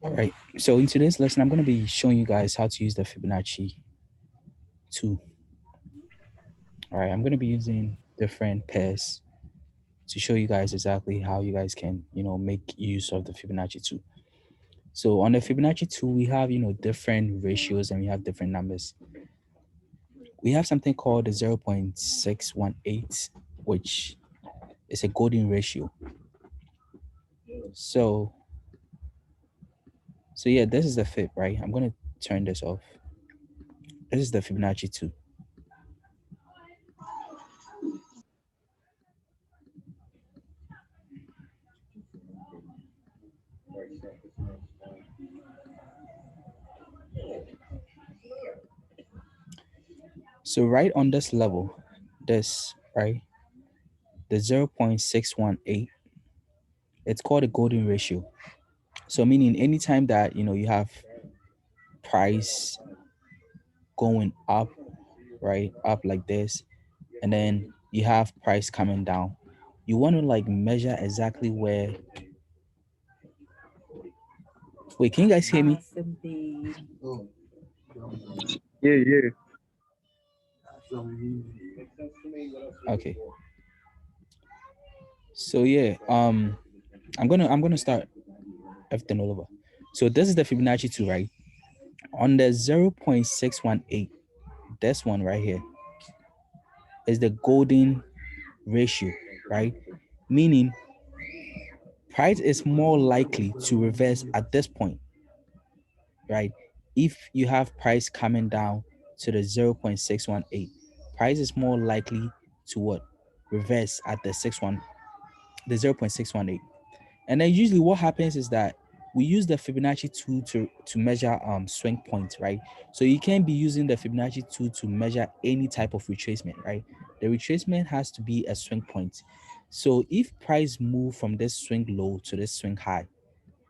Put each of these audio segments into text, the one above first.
All right. So in today's lesson, I'm going to be showing you guys how to use the Fibonacci tool. All right. I'm going to be using different pairs to show you guys exactly how you guys can, make use of the Fibonacci tool. So on the Fibonacci tool, we have, different ratios and we have different numbers. We have something called the 0.618, which is a golden ratio. So, so yeah, this is the Fib, right? I'm going to turn this off. This is the Fibonacci tool. So right on this level, this, right, the 0.618, it's called a golden ratio. So meaning anytime that, you have price going up, right, up like this, and then you have price coming down, you want to like measure exactly where. Wait, can you guys hear me? Yeah, yeah. Okay. So yeah, I'm gonna start everything all over. So this is the Fibonacci 2, right? On the 0.618, this one right here is the golden ratio, right? Meaning price is more likely to reverse at this point, right? If you have price coming down to the 0.618, price is more likely to what? Reverse at the 0.618. And then usually what happens is that we use the Fibonacci tool to measure swing points, right? So you can be using the Fibonacci tool to measure any type of retracement, right? The retracement has to be a swing point. So if price move from this swing low to this swing high,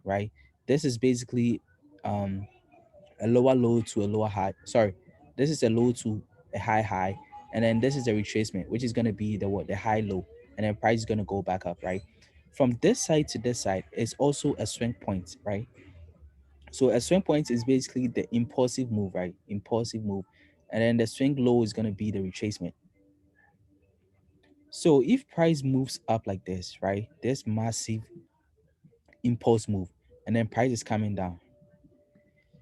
right? This is basically um a lower low to a lower high. Sorry, this is a low to a high high, and then this is a retracement, which is gonna be the high low, and then price is gonna go back up, right? From this side to this side is also a swing point, right? So a swing point is basically the impulsive move, right? Impulsive move, and then the swing low is gonna be the retracement. So if price moves up like this, right? This massive impulse move, and then price is coming down.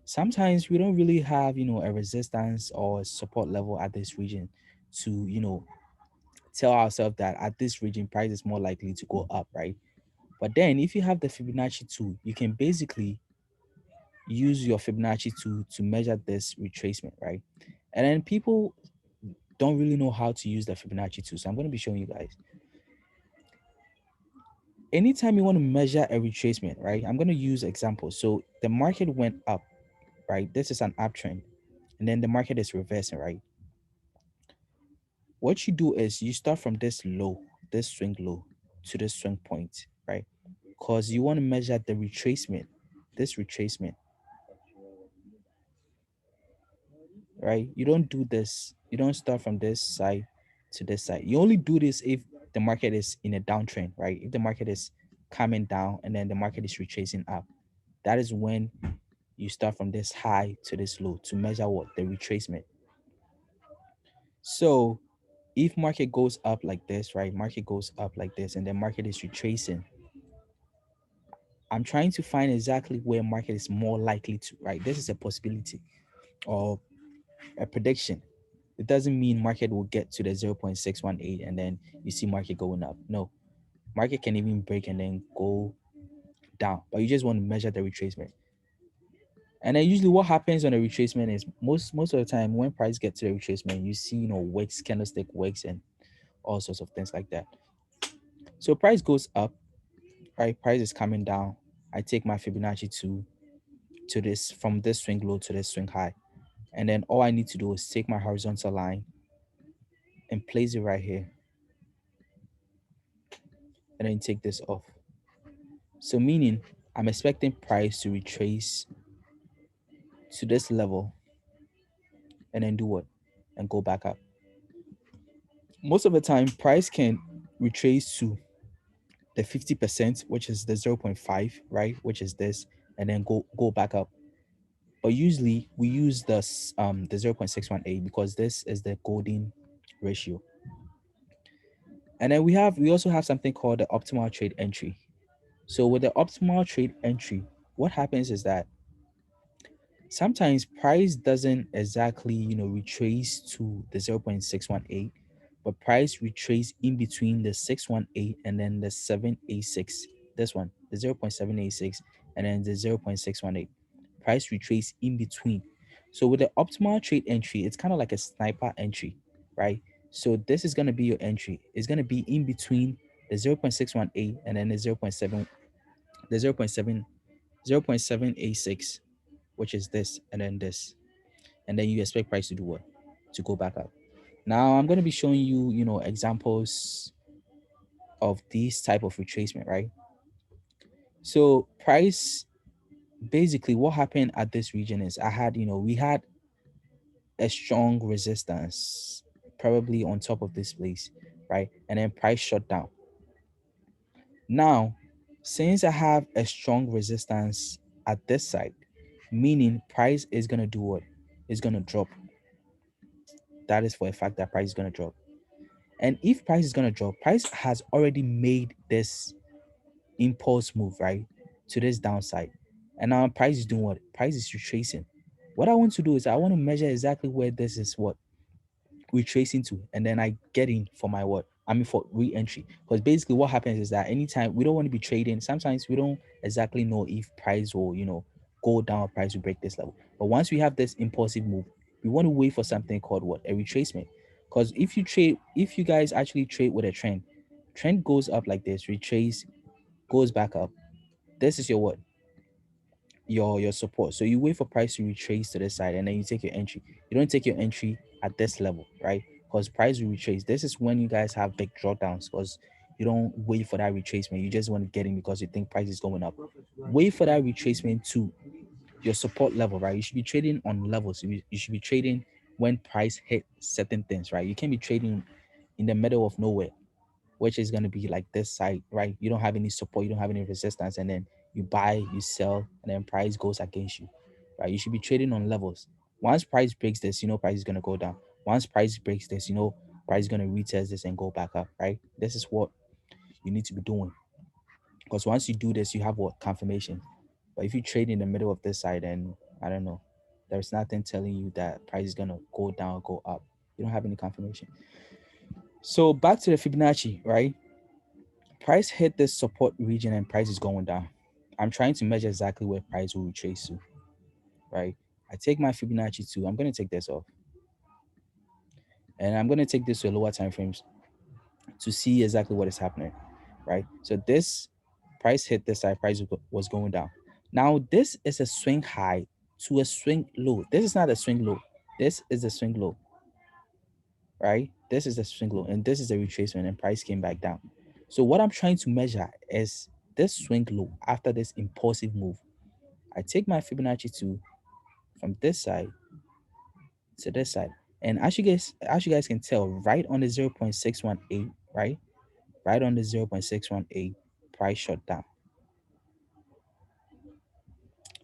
Sometimes we don't really have, a resistance or a support level at this region to, tell ourselves that at this region price is more likely to go up, right? But then if you have the Fibonacci tool, you can basically use your Fibonacci tool to measure this retracement, right? And then people don't really know how to use the Fibonacci tool. So I'm going to be showing you guys. Anytime you want to measure a retracement, right? I'm going to use examples. So the market went up, right? This is an uptrend. And then the market is reversing, right? What you do is you start from this low, this swing low to this swing point, right? Because you want to measure the retracement, this retracement, right? You don't do this, you don't start from this side to this side. You only do this if the market is in a downtrend, right? If the market is coming down and then the market is retracing up, that is when you start from this high to this low to measure what? The retracement. So if market goes up like this, right? Market goes up like this and then market is retracing. I'm trying to find exactly where market is more likely to, right? This is a possibility or a prediction. It doesn't mean market will get to the 0.618 and then you see market going up. No, market can even break and then go down, but you just want to measure the retracement. And then usually what happens on a retracement is most of the time when price gets to the retracement, you see, wicks, candlestick wicks and all sorts of things like that. So price goes up, right? Price is coming down. I take my Fibonacci to this from this swing low to this swing high. And then all I need to do is take my horizontal line and place it right here and then take this off. So meaning I'm expecting price to retrace to this level and then do what? And go back up. Most of the time, price can retrace to the 50%, which is the zero point 0.5, right? Which is this. and then go back up. But usually we use the 0.618 because this is the golden ratio. And then we also have something called the optimal trade entry. So with the optimal trade entry, what happens is that sometimes price doesn't exactly retrace to the 0.618, but price retrace in between the 618 and then the 786. This one, the 0.786, and then the 0.618. Price retrace in between. So with the optimal trade entry, it's kind of like a sniper entry, right? So this is going to be your entry. It's going to be in between the 0.618 and then the 0.7, the 0.786, which is this, and then this. And then you expect price to do what? To go back up. Now I'm going to be showing you, examples of these type of retracement, right? So price, basically what happened at this region is we had a strong resistance probably on top of this place, right? And then price shut down. Now, since I have a strong resistance at this side, meaning price is going to do what? It's going to drop. That is for a fact that price is going to drop. And if price is going to drop, price has already made this impulse move, right, to this downside. And now price is doing what? Price is retracing. What I want to do is I want to measure exactly where this is what retracing to, and then I get in for my what? I mean for re-entry. Because basically what happens is that anytime we don't want to be trading, sometimes we don't exactly know if price will, go down or price will break this level. But once we have this impulsive move, we want to wait for something called what? A retracement. Because if you guys actually trade with a trend goes up like this, retrace, goes back up. This is your what? Your support. So you wait for price to retrace to this side and then you take your entry. You don't take your entry at this level, right? Because price will retrace. This is when you guys have big drawdowns because you don't wait for that retracement. You just want to get in because you think price is going up. Wait for that retracement to your support level, right? You should be trading on levels. You should be trading when price hit certain things, right? You can't be trading in the middle of nowhere, which is going to be like this side, right? You don't have any support, you don't have any resistance, and then you buy, you sell, and then price goes against you, right? You should be trading on levels. Once price breaks this, price is going to go down. Once price breaks this, price is going to retest this and go back up, right? This is what you need to be doing because once you do this, you have what? Confirmation. But if you trade in the middle of this side, and I don't know, there's nothing telling you that price is going to go down or go up. You don't have any confirmation. So back to the Fibonacci, right? Price hit this support region and price is going down. I'm trying to measure exactly where price will retrace to, right? I take my Fibonacci 2. I'm going to take this off. And I'm going to take this to lower time frames to see exactly what is happening, right? So this price hit this side, price was going down. Now, this is a swing high to a swing low. This is not a swing low. This is a swing low, right? This is the swing low, and this is the retracement, and price came back down. So what I'm trying to measure is this swing low after this impulsive move. I take my Fibonacci 2 from this side to this side. And as you guys can tell, right on the 0.618, right? Right on the 0.618, price shut down.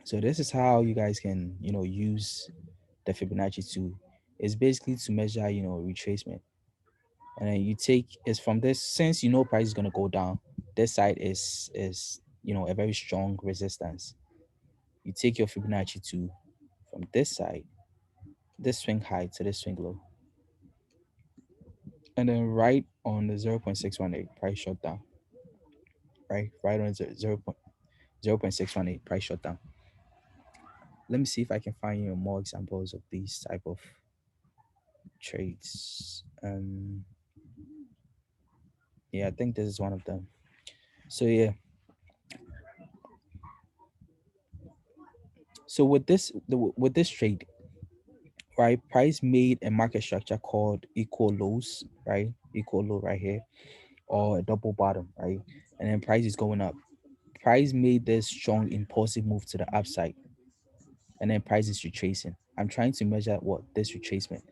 So this is how you guys can, use the Fibonacci 2. It's basically to measure, retracement. And then you take is from this, since price is gonna go down, this side is a very strong resistance. You take your Fibonacci 2 from this side, this swing high to this swing low, and then right on the 0.618 price shut down, right on 0.618 price shut down. Let me see if I can find more examples of these type of trades. Yeah, I think this is one of them. So yeah, so with this trade, right, price made a market structure called equal lows, right, equal low right here, or a double bottom, right, and then price is going up. Price made this strong impulsive move to the upside, and then price is retracing. I'm trying to measure what this retracement.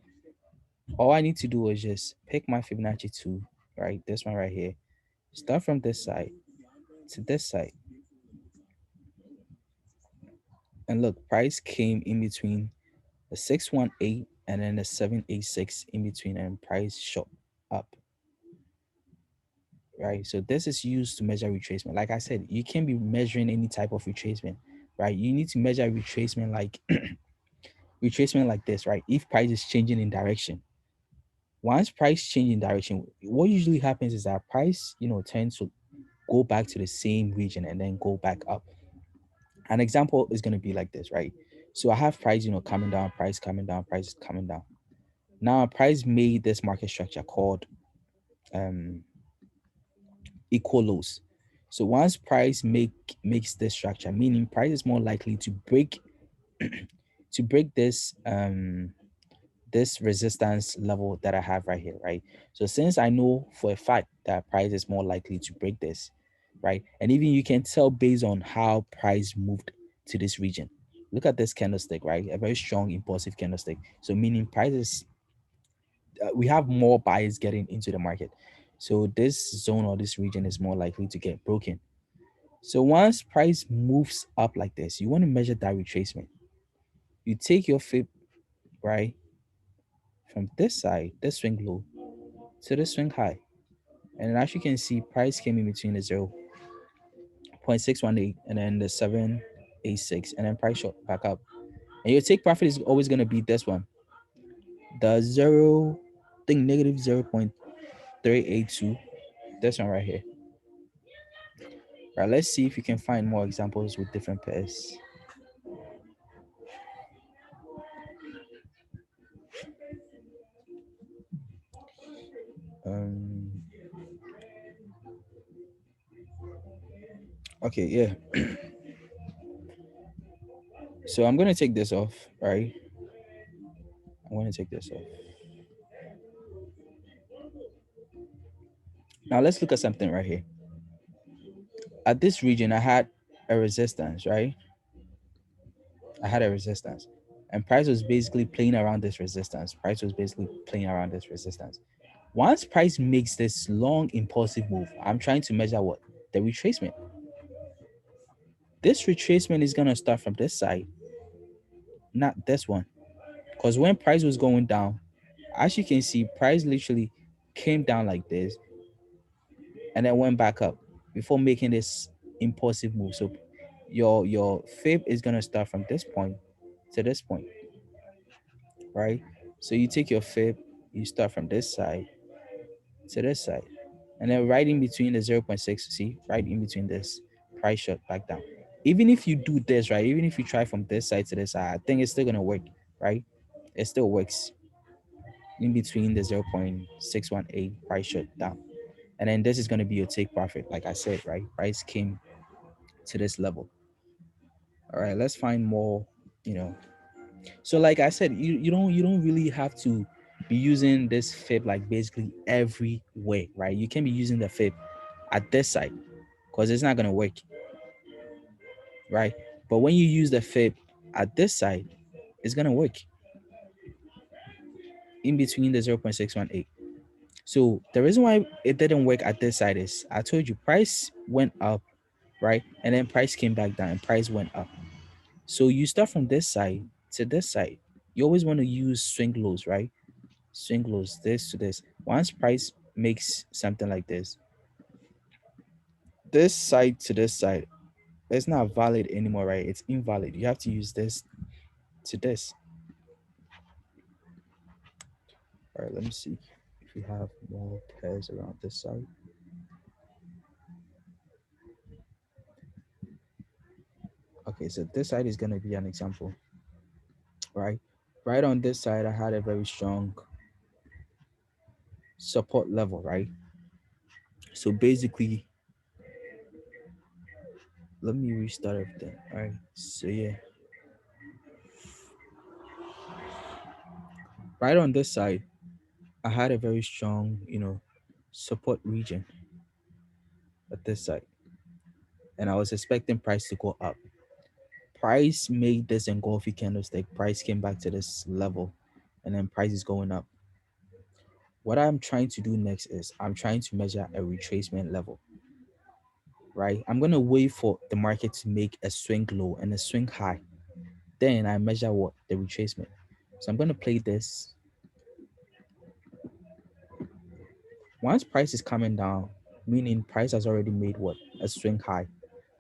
All I need to do is just pick my Fibonacci 2, right, this one right here, start from this side to this side, And look, price came in between the 618 and then the 786 in between, and price shot up, right? So this is used to measure retracement. Like I said, you can't be measuring any type of retracement, right? You need to measure retracement like retracement like this, right? If price is changing in direction. Once price change in direction, what usually happens is that price, tends to go back to the same region and then go back up. An example is going to be like this, right? So I have price, coming down, price coming down, price coming down. Now price made this market structure called um equal lows. So once price makes this structure, meaning price is more likely to break this resistance level that I have right here, right? So since I know for a fact that price is more likely to break this, right? And even you can tell based on how price moved to this region. Look at this candlestick, right? A very strong impulsive candlestick. So meaning prices, we have more buyers getting into the market. So this zone or this region is more likely to get broken. So once price moves up like this, you want to measure that retracement. You take your fib, right, from this side, this swing low, to the swing high. And as you can see, price came in between the 0.618 and then the 786, and then price shot back up. And your take profit is always going to be this one, the zero, I think negative 0.382. This one right here. Right, let's see if you can find more examples with different pairs. Um, okay, yeah. So I'm going to take this off, right? I'm going to take this off. Now let's look at something right here. At this region, I had a resistance, right? I had a resistance. And price was basically playing around this resistance. Price was basically playing around this resistance. Once price makes this long impulsive move, I'm trying to measure what? The retracement. This retracement is going to start from this side, not this one. Because when price was going down, as you can see, price literally came down like this and then went back up before making this impulsive move. So your fib is going to start from this point to this point, right? So you take your fib, you start from this side to this side. And then right in between the 0.6, see, right in between this, price shot back down. Even if you do this, right, even if you try from this side to this side, I think it's still going to work, right? It still works in between the 0.618 price shot down. And then this is going to be your take profit. Like I said, right? Price came to this level. All right, let's find more, you know. So like I said, you don't really have to be using this fib like basically everywhere, right? You can be using the fib at this side because it's not gonna work, right? But when you use the fib at this side, it's gonna work in between the 0.618. So the reason why it didn't work at this side is I told you price went up, right? And then price came back down and price went up. So you start from this side to this side. You always want to use swing lows, right? Swing lows, this to this. Once price makes something like this side to this side, it's not valid anymore, right? It's invalid. You have to use this to this. All right, let me see if we have more pairs around this side. Okay, so this side is gonna be an example, right? Right on this side, I had a very strong support level, right? So basically, let me restart everything. All right. So yeah, right on this side, I had a very strong, support region at this side, and I was expecting price to go up. Price made this engulfing candlestick. Price came back to this level, and then price is going up. What I'm trying to do next is I'm trying to measure a retracement level, right? I'm gonna wait for the market to make a swing low and a swing high. then I measure what? The retracement. So I'm going to play this. Once price is coming down, meaning price has already made what? A swing high.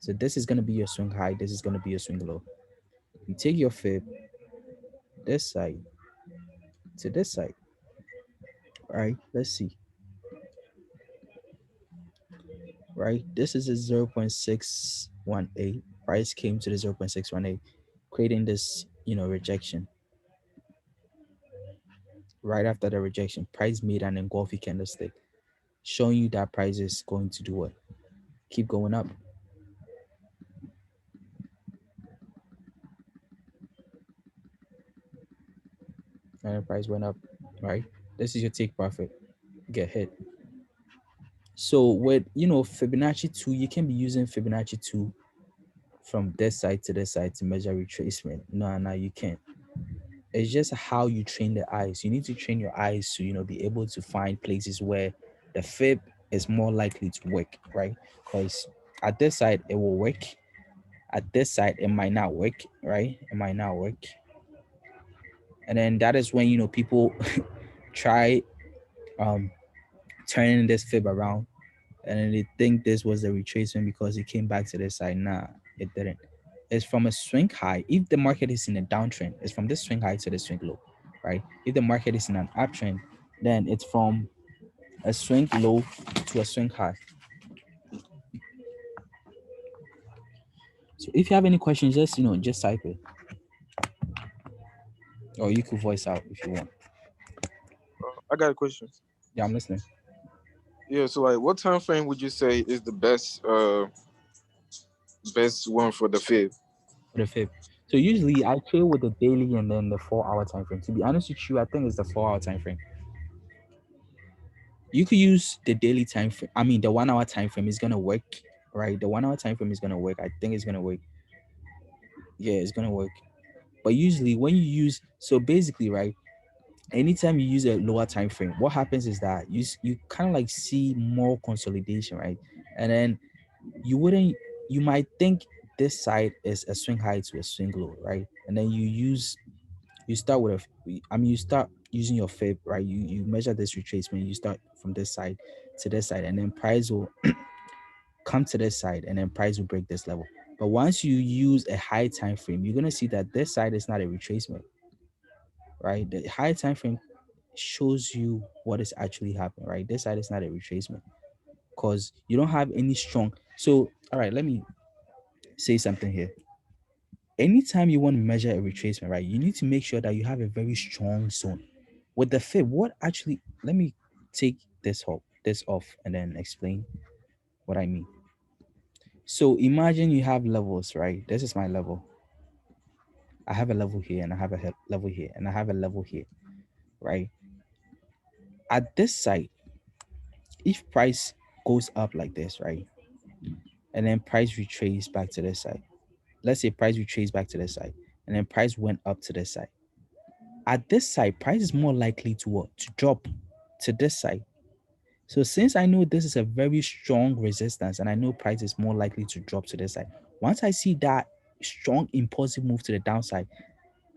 So this is going to be your swing high. This is going to be your swing low. You take your fib this side to this side. All right, let's see. Right, this is a 0.618. Price came to the 0.618, creating this, rejection. Right after the rejection, price made an engulfing candlestick, showing you that price is going to do what? Keep going up. And the price went up, right? This is your take profit. Get hit. So with Fibonacci 2, you can be using Fibonacci 2 from this side to this side to measure retracement. No, you can't. It's just how you train the eyes. You need to train your eyes to be able to find places where the fib is more likely to work, right? Because at this side it will work, at this side it might not work, right? It might not work. And then that is when people try um turning this fib around, and then they think this was the retracement because it came back to this side. Nah, it didn't. It's from a swing high. If the market is in a downtrend, it's from this swing high to the swing low, right? If the market is in an uptrend, then it's from a swing low to a swing high. So if you have any questions, just type it, or you could voice out if you want. I got a question. Yeah, I'm listening. Yeah, so like, what time frame would you say is the best one for the fib? For the fib. So usually I trade with the daily and then the 4 hour time frame. To be honest with you, I think it's the 4 hour time frame. You could use the daily time frame. I mean, the 1 hour time frame is gonna work, right? The 1 hour time frame is gonna work. I think it's gonna work. Yeah, it's gonna work. But usually when you use, so basically, right, anytime you use a lower time frame, what happens is that you kind of like see more consolidation, right? And then you wouldn't you might think this side is a swing high to a swing low, right? And then you start with you start using your fib, right? You measure this retracement, you start from this side to this side, and then price will come to this side, and then price will break this level. But once you use a high time frame, you're gonna see that this side is not a retracement, right? The high time frame shows you what is actually happening, right? This side is not a retracement because you don't have any strong. So, all right, let me say something here. Anytime you want to measure a retracement, right, you need to make sure that you have a very strong zone. With the fib, what actually, let me take this off and then explain what I mean. So imagine you have levels, right? This is my level. I have a level here, and I have a level here, and I have a level here, right? At this side, if price goes up like this, right, and then price retrace back to this side. Let's say price retrace back to this side, and then price went up to this side. At this side, price is more likely to what? To drop to this side. So since I know this is a very strong resistance, and I know price is more likely to drop to this side, once I see that strong impulsive move to the downside,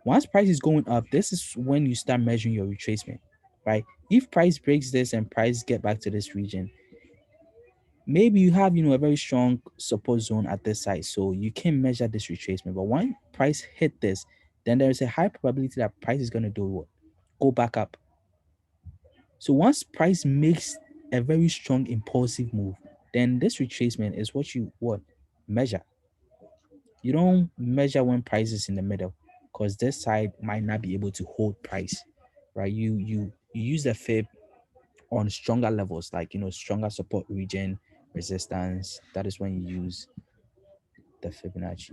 once price is going up, this is when you start measuring your retracement, right? If price breaks this and price get back to this region, maybe you have a very strong support zone at this side, so you can measure this retracement. But when price hit this, then there is a high probability that price is going to do what? Go back up. So once price makes a very strong impulsive move, then this retracement is what you what measure. You don't measure when price is in the middle, because this side might not be able to hold price, right? You use the fib on stronger levels, like stronger support region, resistance. That is when you use the Fibonacci.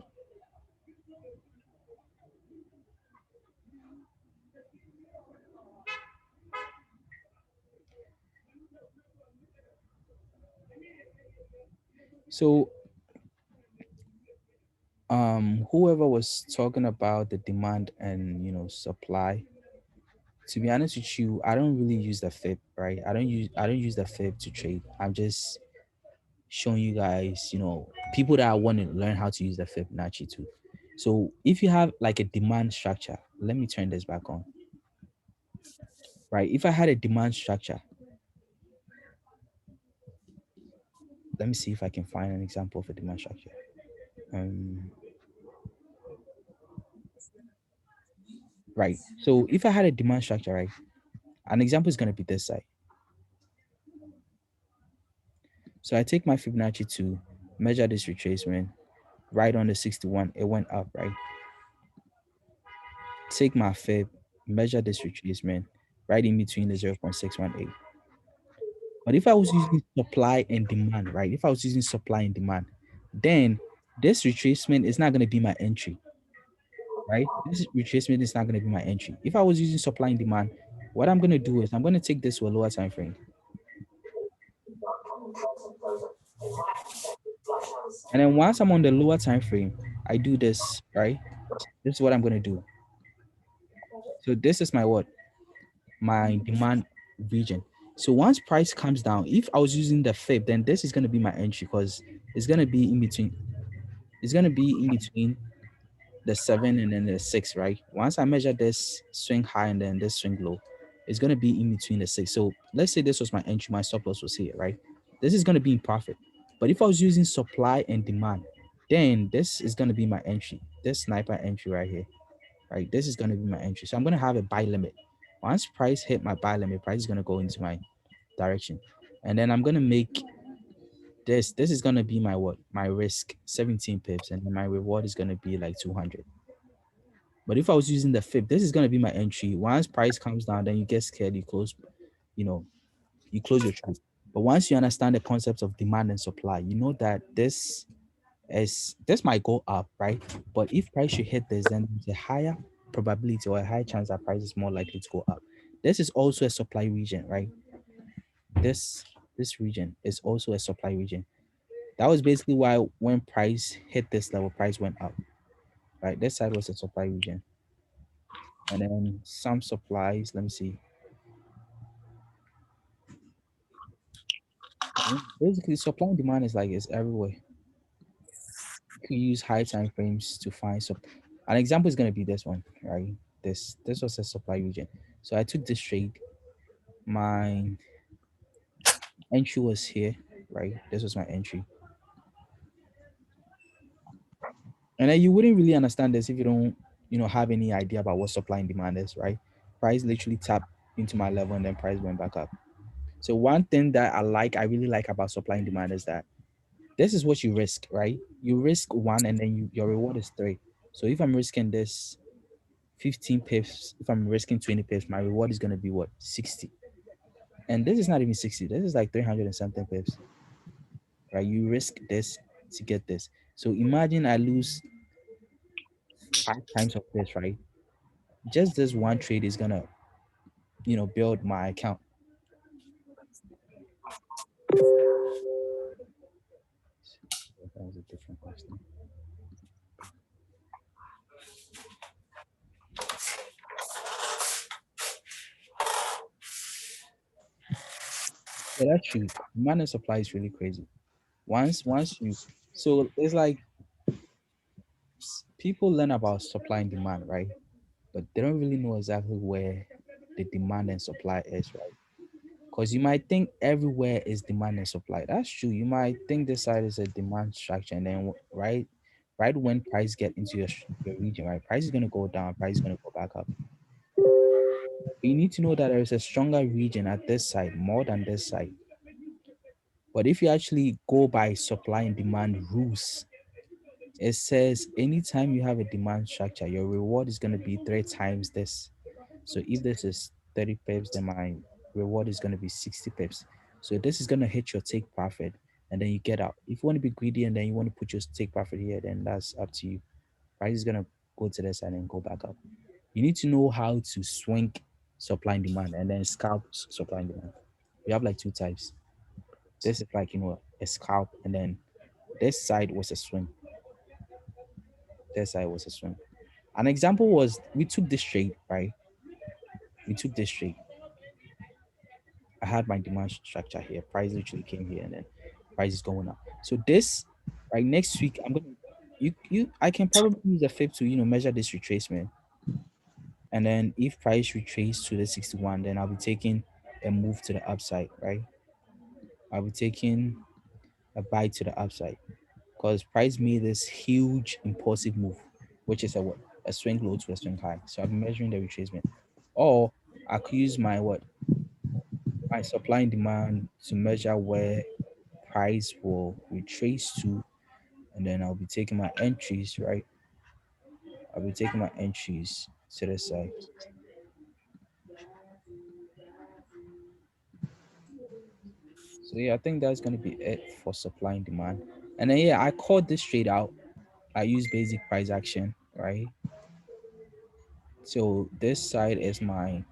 So whoever was talking about the demand and supply, to be honest with you, I don't really use the fib, right? I don't use the fib to trade. I'm just showing you guys, people that want to learn how to use the Fibonacci too. So if you have like a demand structure, let me turn this back on. Right? If I had a demand structure, let me see if I can find an example of a demand structure. Um, right. So if I had a demand structure, right, an example is going to be this side. So I take my Fibonacci to measure this retracement right on the 61. It went up, right? Take my Fib, measure this retracement right in between the 0.618. But if I was using supply and demand, right? If I was using supply and demand, then this retracement is not going to be my entry, right? This retracement is not going to be my entry. If I was using supply and demand, what I'm going to do is I'm going to take this to a lower time frame. And then once I'm on the lower time frame, I do this, right? This is what I'm going to do. So this is my what? My demand region. So once price comes down, if I was using the fib, then this is going to be my entry because it's going to be in between. It's going to be in between the 7 and then the 6, right? Once I measure this swing high and then this swing low, it's going to be in between the 6. So let's say this was my entry, my stop loss was here, right? This is going to be in profit. But if I was using supply and demand, then this is going to be my entry. This sniper entry right here, right? This is going to be my entry. So I'm going to have a buy limit. Once price hit my buy limit, price is going to go into my direction. And then I'm going to make this is going to be my what? My risk, 17 pips. And then my reward is going to be like 200. But if I was using the fib, this is going to be my entry. Once price comes down, then you get scared, you close, you know, you close your trade. But once you understand the concepts of demand and supply, you know that this might go up, right? But if price should hit this, then there's a higher probability or a high chance that price is more likely to go up. This is also a supply region, right? This this region is also a supply region. That was basically why when price hit this level, price went up. Right? This side was a supply region. And then some supplies, let me see. Basically, supply and demand is like it's everywhere. You can use high time frames to find an example is gonna be this one, right? This was a supply region. So I took this trade. My entry was here, right? This was my entry. And then you wouldn't really understand this if you don't, have any idea about what supply and demand is, right? Price literally tapped into my level and then price went back up. So one thing that I really like about supply and demand is that this is what you risk, right? You risk one and then your reward is three. So if I'm risking this 15 pips, if I'm risking 20 pips, my reward is going to be what? 60. And this is not even 60. This is like 300 and something pips, right? You risk this to get this. So imagine I lose 5 times of this, right? Just this one trade is going to, build my account. That was a different question. Yeah, that's true. Demand and supply is really crazy. Once you, so it's like people learn about supply and demand, right? But they don't really know exactly where the demand and supply is, right? Because you might think everywhere is demand and supply. That's true. You might think this side is a demand structure, and then right when price get into your region, right, price is gonna go down, price is gonna go back up. You need to know that there is a stronger region at this side more than this side. But if you actually go by supply and demand rules, it says anytime you have a demand structure, your reward is gonna be 3 times this. So if this is 30 pips, then my reward is going to be 60 pips. So this is going to hit your take profit and then you get out. If you want to be greedy and then you want to put your take profit here, then that's up to you. Price is going to go to this side and go back up. You need to know how to swing supply and demand and then scalp supply and demand. We have like two types. This is like, a scalp, and then this side was a swing. This side was a swing. An example was we took this trade, right? We took this trade. I had my demand structure here. Price literally came here and then price is going up. So this right next week, I'm gonna I can probably use a fib to measure this retracement, and then if price retrace to the 61, then I'll be taking a move to the upside, right? I'll be taking a buy to the upside because price made this huge impulsive move, which is a what? A swing low to a swing high. So I'm measuring the retracement. Or I could use my what? My supply and demand to measure where price will retrace to, and then I'll be taking my entries, right? I'll be taking my entries to the side. So yeah, I think that's gonna be it for supply and demand. And then yeah, I called this trade out. I use basic price action, right? So this side is my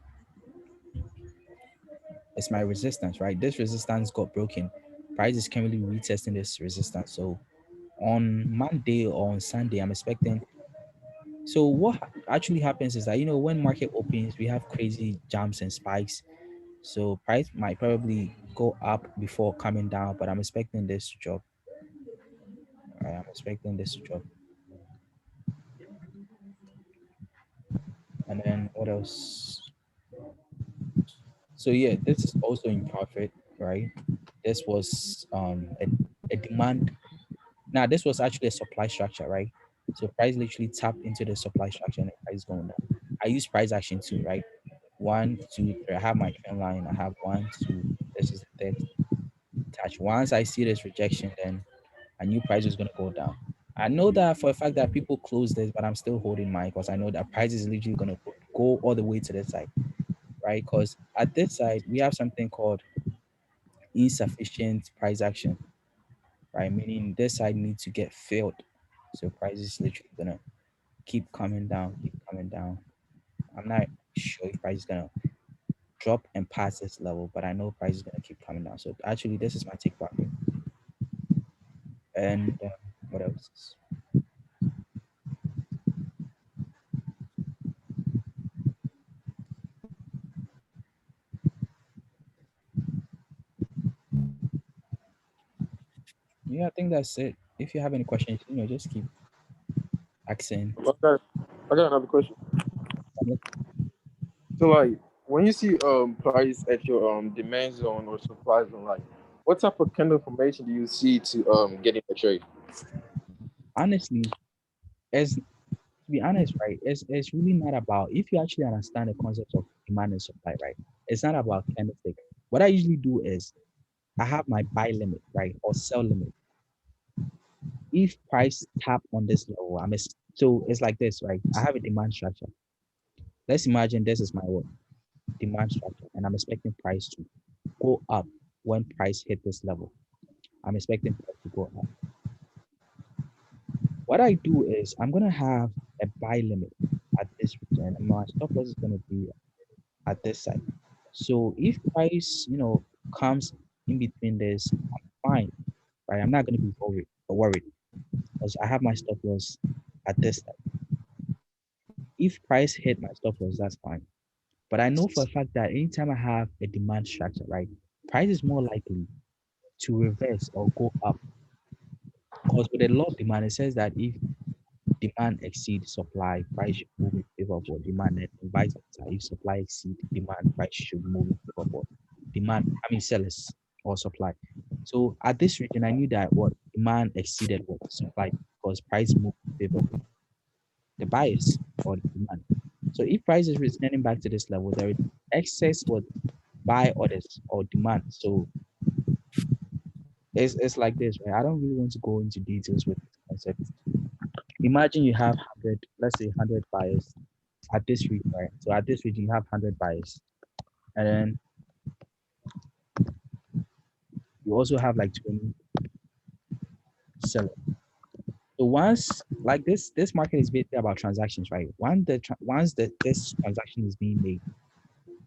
resistance, right? This resistance got broken. Price is currently retesting this resistance. So on Monday or on Sunday, I'm expecting. So what actually happens is that when market opens, we have crazy jumps and spikes. So price might probably go up before coming down, but I'm expecting this to drop. Right? I'm expecting this to drop. And then what else? So yeah, this is also in profit, right? This was a demand. Now this was actually a supply structure, right? So price literally tapped into the supply structure and the price is going down. I use price action too, right? One, two, three. I have my trend line. I have one, two. This is the third touch. Once I see this rejection, then I knew price was gonna go down. I know that for a fact that people close this, but I'm still holding mine because I know that price is literally gonna go all the way to this side, right? Because at this side we have something called insufficient price action, right? Meaning this side needs to get filled. So price is literally gonna keep coming down, keep coming down. I'm not sure if price is gonna drop and pass this level, but I know price is gonna keep coming down. So actually, this is my take profit. And what else? Yeah, I think that's it. If you have any questions, just keep asking. Okay, I got another question. So like when you see price at your demand zone or supply zone, like what type of kind of information do you see to get in the trade? Honestly, as to be honest, right, it's really not about if you actually understand the concept of demand and supply, right? It's not about candlestick. What I usually do is I have my buy limit, right, or sell limit. If price tap on this level, so it's like this, right? I have a demand structure. Let's imagine this is my what? Demand structure, and I'm expecting price to go up when price hit this level. I'm expecting price to go up. What I do is I'm gonna have a buy limit at this region, and my stop loss is gonna be at this side. So if price, comes in between this, I'm fine, right? I'm not gonna be worried because I have my stop loss at this side. If price hit my stop loss, that's fine. But I know for a fact that anytime I have a demand structure, right, price is more likely to reverse or go up. Because with a law of demand, it says that if demand exceeds supply, price should move in favor of what demand, and vice versa. If supply exceeds demand, price should move in favor of what demand. I mean sellers or supply. So at this region, I knew that what demand exceeded what supply because price moved in favor of the buyers or the demand. So if price is returning back to this level, there is excess what buy orders or demand. So it's like this, right? I don't really want to go into details with this concept. Imagine you have 100, let's say 100 buyers at this region, right? So at this region, you have 100 buyers, and then you also have like 20 sellers. So once like this market is basically about transactions, right? Once this transaction is being made,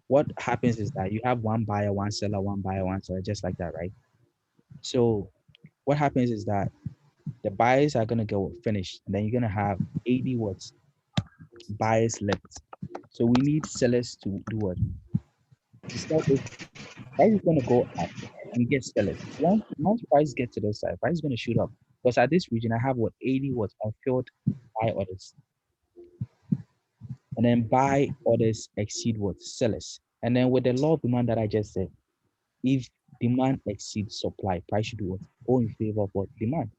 what happens is that you have one buyer, one seller, one buyer, one seller, just like that, right? So what happens is that the buyers are gonna go finished, and then you're gonna have 80 what buyers left. So we need sellers to do what? To sell this. Price is gonna go up and get sellers. Once price gets to this side, price is gonna shoot up. Because at this region, I have what 80 was unfilled buy orders. And then buy orders exceed what sellers. And then with the law of demand that I just said, if demand exceeds supply, price should do what? Go in favor of what? Demand.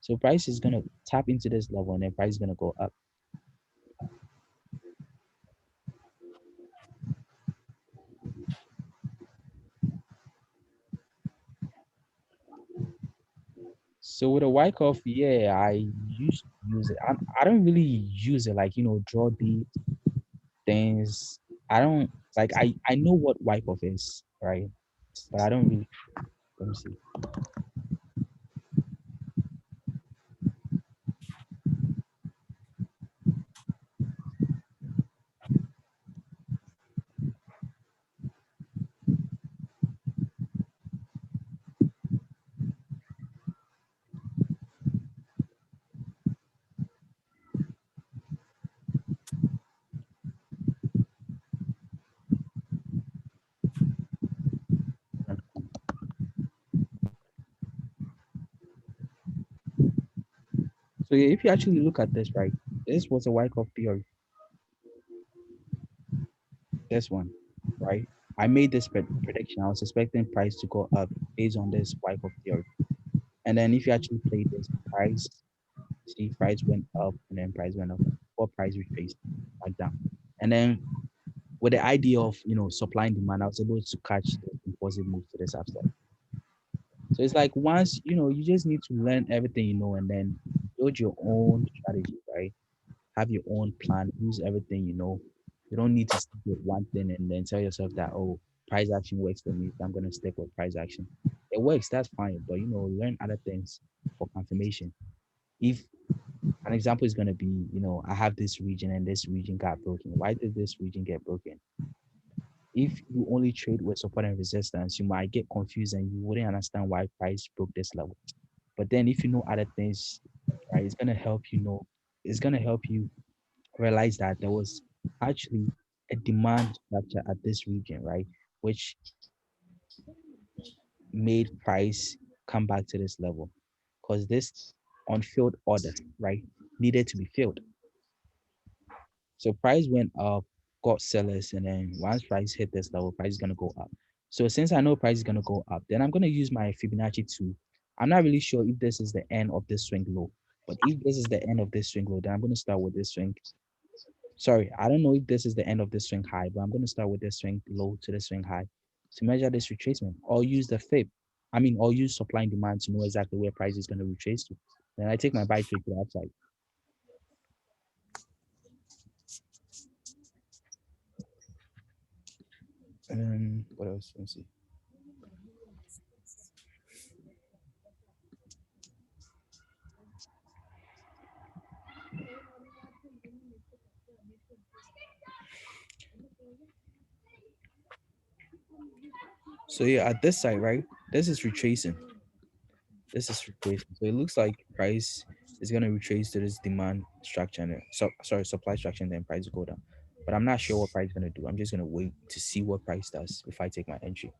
So price is gonna tap into this level and then price is gonna go up. So with a wyckoff, yeah, I used to use it. I don't really use it like draw these things. I don't like I know what wyckoff is, right? But I don't really let me see. So yeah, if you actually look at this, right, this was a wyckoff theory. This one, right? I made this prediction. I was expecting price to go up based on this wyckoff theory. And then if you actually play this price, see price went up and then price went up, or price retraced back down. And then with the idea of supply and demand, I was able to catch the impulsive move to this upside. So it's like once you just need to learn everything and then build your own strategy, right? Have your own plan, use everything you know. You don't need to stick with one thing and then tell yourself that, oh, price action works for me, so I'm gonna stick with price action. It works, that's fine, but learn other things for confirmation. If an example is gonna be, I have this region and this region got broken. Why did this region get broken? If you only trade with support and resistance, you might get confused and you wouldn't understand why price broke this level. But then if you know other things, right, it's gonna help you realize that there was actually a demand structure at this region, right, which made price come back to this level. Because this unfilled order, right, needed to be filled. So price went up, got sellers, and then once price hit this level, price is gonna go up. So since I know price is gonna go up, then I'm gonna use my Fibonacci 2. I'm not really sure if this is the end of this swing low, but if this is the end of this swing low, then I'm gonna start with this swing. Sorry, I don't know if this is the end of this swing high, but I'm gonna start with this swing low to the swing high to measure this retracement, or use the fib. Or use supply and demand to know exactly where price is gonna retrace to. Then I take my buy trade to the upside. And what else? Let's see. So yeah, at this side, right? This is retracing. This is retracing. So it looks like price is gonna retrace to this demand structure and supply structure and then price will go down. But I'm not sure what price is gonna do. I'm just gonna wait to see what price does if I take my entry.